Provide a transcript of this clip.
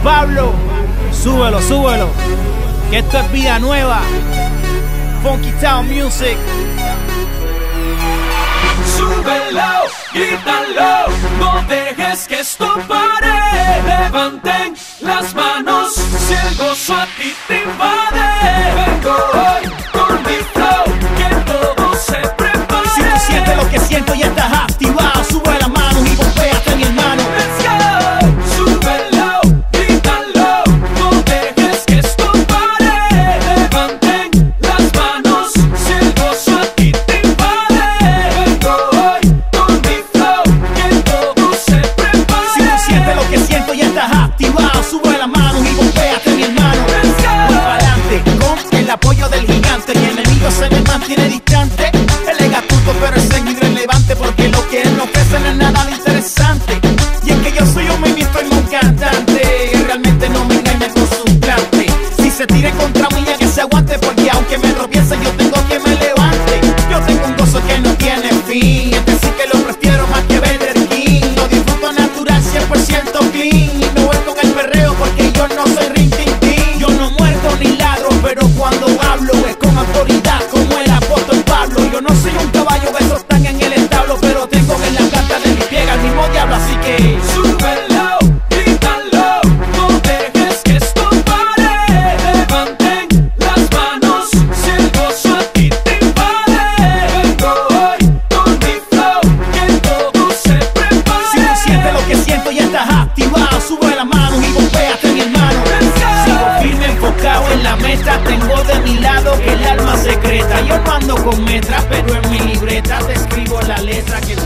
Pablo, súbelo, súbelo, que esto es vida nueva. Funky Town Music. Súbelo, grítalo, no dejes que esto pare. Levanten las manos si el gozo a ti te invade. Vengo hoy con mi flow, que todo se prepare. Si tú sientes lo que siento y estás activado, sube las manos y golpéate, mi hermano. Let's go, súbelo, grítalo, no dejes que esto pare. Levanten las manos si el gozo a ti te invade. Vengo hoy con mi flow, que todo se prepare. Si tú sientes lo que siento y estás activado, sube las manos y golpéate, mi hermano. Let's go. Voy pa'lante con el apoyo del gigante. Mi enemigo se me mantiene distante. Él es gatuto pero es irrelevante, porque lo que él no ofrece no es nada de interesante. Y es que yo soy un movimiento y un cantante. Realmente no me engañe con su plante. Si se tire contra mí ya que se aguante, porque aunque me tropiece yo tengo que me levante. Yo tengo un gozo que no tiene fin. Este sí que lo prefiero más que Burger King. Lo disfruto natural, 100% clean. Y no voy con el perreo porque yo no soy rin tin tin. Yo no muerdo ni ladro, pero cuando hablo es con autoridad como el apóstol Pablo. Yo no soy un caballo que esos están en el establo, pero tengo en la planta de mi pie al mismo diablo, así que Súbelo, grítalo, no dejes que esto pare. Levanten las manos si el gozo a ti te invade. Vengo hoy con mi flow, que todo se prepare. si tú sientes lo que siento y estás activado, sube las manos y golpéate, mi hermano. Sigo firme, enfocado en la meta. Tengo de mi lado el alma secreta. Yo no ando con metras, pero en mi libreta te escribo la letra que